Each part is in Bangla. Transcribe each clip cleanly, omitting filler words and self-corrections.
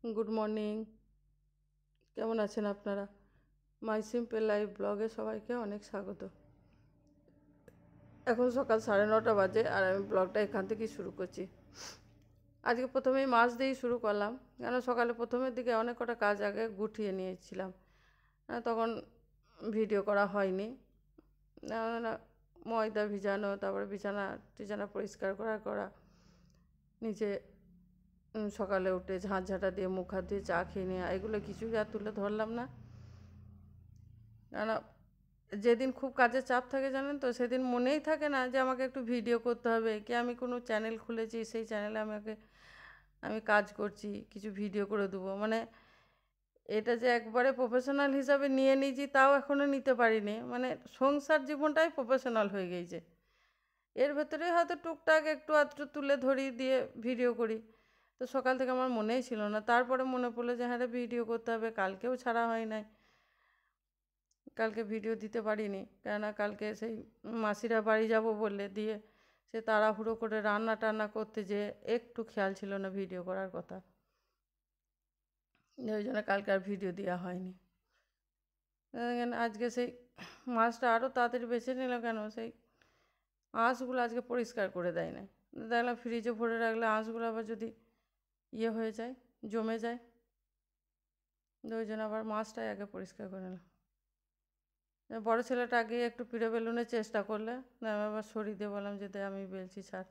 Good morning. কেমন আছেন আপনারা? মাই সিম্পল লাইফ ব্লগে সবাইকে অনেক স্বাগত। এখন সকাল 9:30 বাজে আর আমি ব্লগটা এখান থেকেই শুরু করছি। আজকে প্রথমেই মাছ দিয়েই শুরু করলাম, কেন সকালে প্রথমের দিকে অনেক কটা কাজ আগে গুটিয়ে নিয়েছিলাম, তখন ভিডিও করা হয়নি। ময়দা ভিজানো, তারপরে বিছানা পরিষ্কার করা নিচে সকালে উঠে ঝাঁটা দিয়ে মুখ হাত দিয়ে চা খেয়ে নেওয়া, এগুলো কিছুই আর তুলে ধরলাম না। কেন যেদিন খুব কাজের চাপ থাকে জানেন তো, সেদিন মনেই থাকে না যে আমাকে একটু ভিডিও করতে হবে, কি আমি কোনো চ্যানেল খুলেছি সেই চ্যানেলে আমি কাজ করছি, কিছু ভিডিও করে দেবো। মানে এটা যে একবারে প্রফেশনাল হিসাবে নিয়ে নিয়েছি তাও এখনও নিতে পারিনি। মানে সংসার জীবনটাই প্রফেশনাল হয়ে গিয়েছে। এর ভেতরে হয়তো টুকটাক একটু আধটু তুলে ধরি দিয়ে ভিডিও করি। তো সকাল থেকে আমার মনেই ছিল না, তারপরে মনে পড়লো যে হ্যাঁ ভিডিও করতে হবে। কালকেও ছাড়া হয় নাই, কালকে ভিডিও দিতে পারিনি, কেননা কালকে সেই মাসিরা বাড়ি যাব বললে দিয়ে সে তাড়াহুড়ো করে রান্না টান্না করতে যে একটু খেয়াল ছিল না ভিডিও করার কথা, ওই জন্য কালকে আর ভিডিও দেওয়া হয়নি। আজকে সেই মাছটা আরও তাড়াতাড়ি বেছে নিল, কেন সেই আঁশগুলো আজকে পরিষ্কার করে দেয় না। দেখলাম ফ্রিজে ভরে রাখলে আঁশগুলো আবার যদি হয়ে যায়, জমে যায়, ওই জন্য আবার মাছটাই আগে পরিষ্কার করে নিলাম। বড়ো ছেলেটা আগে একটু পিড়ে বেলুনের চেষ্টা করলে, আমি আবার সরিয়ে দিয়ে বললাম যে দে আমি বেলছি, ছাড়।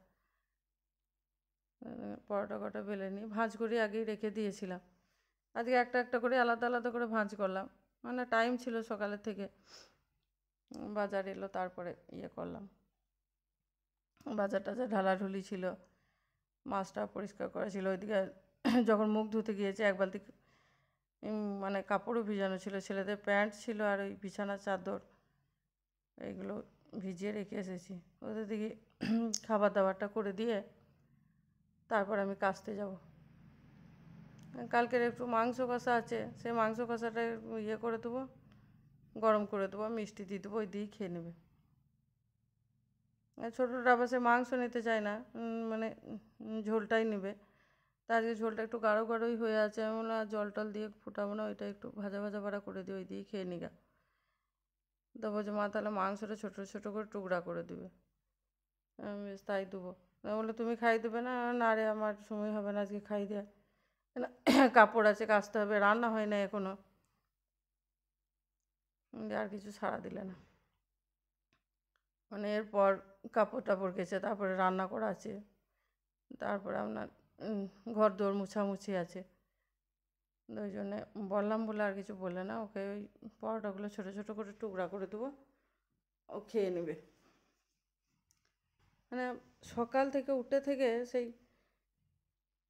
পরোটা কটা বেলে নিই, ভাঁজ করে আগেই রেখে দিয়েছিলাম। আজকে একটা একটা করে আলাদা আলাদা করে ভাঁজ করলাম, মানে টাইম ছিল সকালের থেকে। বাজার এলো তারপরে করলাম, বাজার টাজার ঢালাঢুলি ছিল, মাছটা পরিষ্কার করা ছিল। ওইদিকে যখন মুখ ধুতে গিয়েছে এক বালতি মানে কাপড়ও ভিজানো ছিল, ছেলেদের প্যান্ট ছিল আর ওই বিছানার চাদর, এইগুলো ভিজিয়ে রেখে এসেছি। ওদের দিকে খাবার দাবারটা করে দিয়ে তারপর আমি কাচতে যাব। কালকের একটু মাংস কষা আছে, সেই মাংস কষাটা করে দেবো, গরম করে দেবো, মিষ্টি দিয়ে দেবো, ওই দিয়েই খেয়ে নেবে। ছোটোটা আবার সে মাংস নিতে চায় না, মানে ঝোলটাই নেবে। তার যে ঝোলটা একটু গাঢ় গাঢ়ই হয়ে আছে, আমি বললাম জল টল দিয়ে ফুটাবো না, ওইটা একটু ভাজা ভাজা ভাড়া করে দিই, ওই দিয়েই খেয়ে নিগা। তো বলছে মা তাহলে মাংসটা ছোটো ছোটো করে টুকরা করে দেবে, বেশ তাই দেবো। বললো তুমি খাই দেবে না? না রে আমার সময় হবে না আজকে খাই দেওয়া, কাপড় আছে কাচতে হবে, রান্না হয় না এখনও। আর কিছু ছাড়া দিলে না, মানে এরপর কাপড় টাপড় কেচে তারপরে রান্না করা আছে, তারপরে আপনার ঘর দোর মুছামুছি আছে। ওই জন্যে বললাম বলে আর কিছু বললে না, ওকে ওই পরোটাগুলো ছোটো ছোটো করে টুকরা করে দেবো, ও খেয়ে নেবে। মানে সকাল থেকে উঠে থেকে সেই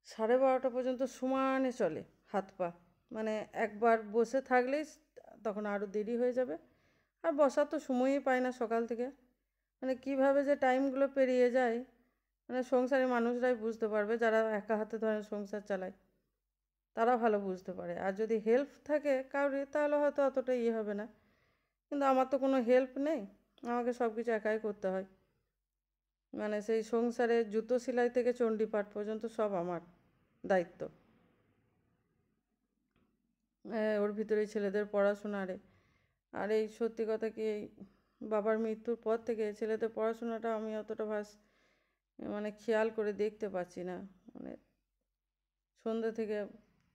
12:30 পর্যন্ত সমানে চলে হাত পা। মানে একবার বসে থাকলেই তখন আরও দেরি হয়ে যাবে, আর বসার তো সময়ই পায় না সকাল থেকে। মানে কীভাবে যে টাইমগুলো পেরিয়ে যায়, মানে সংসারী মানুষরাই বুঝতে পারবে, যারা একা হাতে ধরেন সংসার চালায় তারা ভালো বুঝতে পারে। আর যদি হেল্প থাকে কাউরি তাহলে হয়তো অতটা হবে না, কিন্তু আমার তো কোনো হেল্প নেই, আমাকে সব কিছু একাই করতে হয়। মানে সেই সংসারে জুতো সেলাই থেকে চণ্ডীপাঠ পর্যন্ত সব আমার দায়িত্ব। ওর ভিতরেই ছেলেদের পড়াশোনারে, আর এই সত্যি কথা কি, এই বাবার মৃত্যুর পর থেকে ছেলেদের পড়াশোনাটা আমি অতটা মানে খেয়াল করে দেখতে পাচ্ছি না। মানে সন্ধ্যে থেকে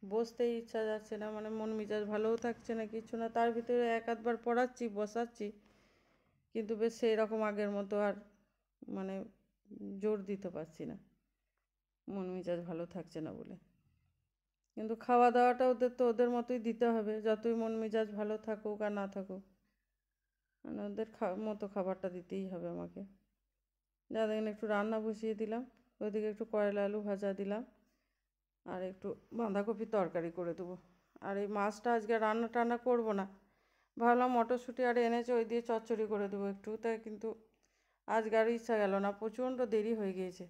বসতেই ইচ্ছা যাচ্ছে না, মানে মন মেজাজ ভালোও থাকছে না, কিছু না। তার ভিতরে এক আধবার পড়াচ্ছি বসাচ্ছি, কিন্তু বেশ সেই রকম আগের মতো আর মানে জোর দিতে পারছি না, মন মেজাজ ভালো থাকছে না বলে। কিন্তু খাওয়া দাওয়াটা ওদের তো ওদের মতোই দিতে হবে, যতই মন মেজাজ ভালো থাকুক আর না থাকুক, মানে ওদের মতো খাবারটা দিতেই হবে আমাকে। যা দেখেন একটু রান্না বসিয়ে দিলাম, ওইদিকে একটু করলা আলু ভাজা দিলাম, আর একটু বাঁধাকপির তরকারি করে দেবো। আর এই মাছটা আজকে রান্না টান্না করবো না, ভাবলাম মটরশুঁটি আর এনেছে ওই দিয়ে চচ্চড়ি করে দেবো একটু, তাই কিন্তু আজকে আর ইচ্ছা গেল না, প্রচণ্ড দেরি হয়ে গিয়েছে।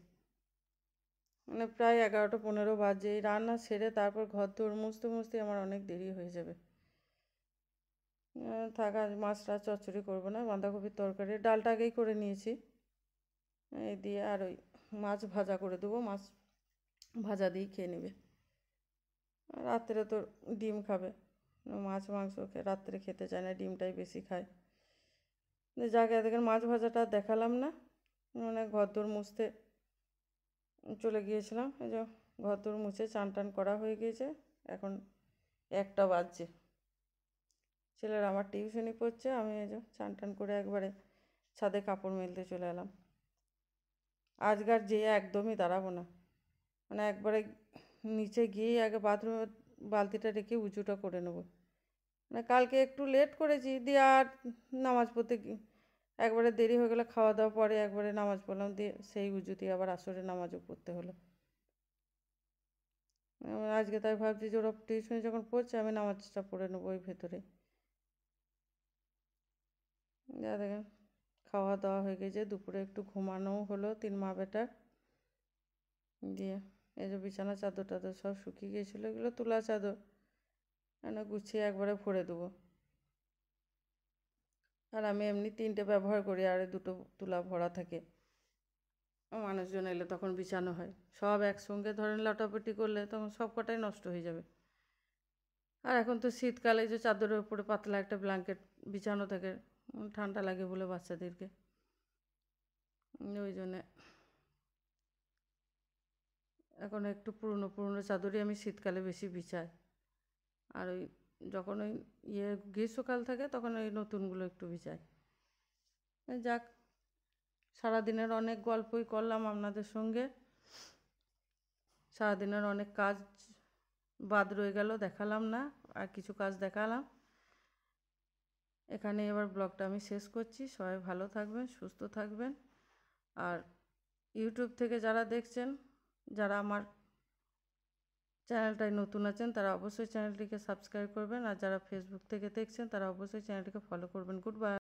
মানে প্রায় 11:15 বাজে, এই রান্না সেরে তারপর ঘর দোর মুছতে মুছতে আমার অনেক দেরি হয়ে যাবে। থাকা মাছটা চচ্চড়ি করবো না, বাঁধাকপির তরকারি, ডালটা আগেই করে নিয়েছি, এই দিয়ে আর ওই মাছ ভাজা করে দেবো, মাছ ভাজা দিয়েই খেয়ে নেবে। রাত্রে তো ডিম খাবে, মাছ মাংস রাত্রে খেতে চায় না, ডিমটাই বেশি খায়। যাকে দেখেন মাছ ভাজাটা দেখালাম না, মানে ঘরদোর মুছতে চলে গিয়েছিলাম। এই যে ঘরদোর মুছে চান টান করা হয়ে গিয়েছে, এখন 1টা বাজছে। ছেলেরা আমার টিউশনি পড়ছে, আমি এই যে চান টান করে একবারে ছাদে কাপড় মেলতে চলে এলাম। আজকার যেয়ে একদমই দাঁড়াবো না, মানে একবারে নিচে গিয়েই আগে বাথরুমে বালতিটা রেখে উঁচুটা করে নেবো। মানে কালকে একটু লেট করেছি, দিয়ে আর নামাজ পড়তে একবারে দেরি হয়ে গেলে, খাওয়া দাওয়া পরে একবারে নামাজ পড়লাম, দিয়ে সেই উঁচু দিয়ে আবার আসরে নামাজও পড়তে হলো। আজকে তাই ভাবছি যে ওরা টিউশনে যখন পড়ছে আমি নামাজটা পড়ে নেবো ওই ভেতরে। যা দেখেন খাওয়া দাওয়া হয়ে গেছে, দুপুরে একটু ঘুমানোও হলো 3 মা বেটার। দিয়ে এই যে বিছানা চাদর টাদর সব শুকিয়ে গিয়েছিলো, এগুলো তুলা চাদর, গুছিয়ে একবারে ভরে দেবো। আর আমি এমনি 3টে ব্যবহার করি, আর 2টো তুলা ভরা থাকে, মানুষজন এলে তখন বিছানো হয়। সব একসঙ্গে ধরেন লাটাপটি করলে তখন সব কটাই নষ্ট হয়ে যাবে। আর এখন তো শীতকালে যে চাদরের উপরে পাতলা একটা ব্ল্যাঙ্কেট বিছানো থাকে, ঠান্ডা লাগে বলে বাচ্চাদেরকে, ওই জন্যে এখন একটু পুরনো পুরনো চাদরই আমি শীতকালে বেশি বিছাই। আর ওই যখন ওই গ্রীষ্মকাল থাকে তখন ওই নতুনগুলো একটু বিছাই। যাক, সারাদিনের অনেক গল্পই করলাম আপনাদের সঙ্গে, সারাদিনের অনেক কাজ বাদ রয়ে গেল, দেখালাম না, আর কিছু কাজ দেখালাম। এখানে এবার ব্লগটা আমি শেষ করছি। সবাই ভালো থাকবেন, সুস্থ থাকবেন। আর ইউটিউব থেকে যারা দেখছেন, যারা আমার চ্যানেলটায় নতুন আছেন, তারা অবশ্যই চ্যানেলটিকে সাবস্ক্রাইব করবেন। আর যারা ফেসবুক থেকে দেখছেন তারা অবশ্যই চ্যানেলটিকে ফলো করবেন। Good bye.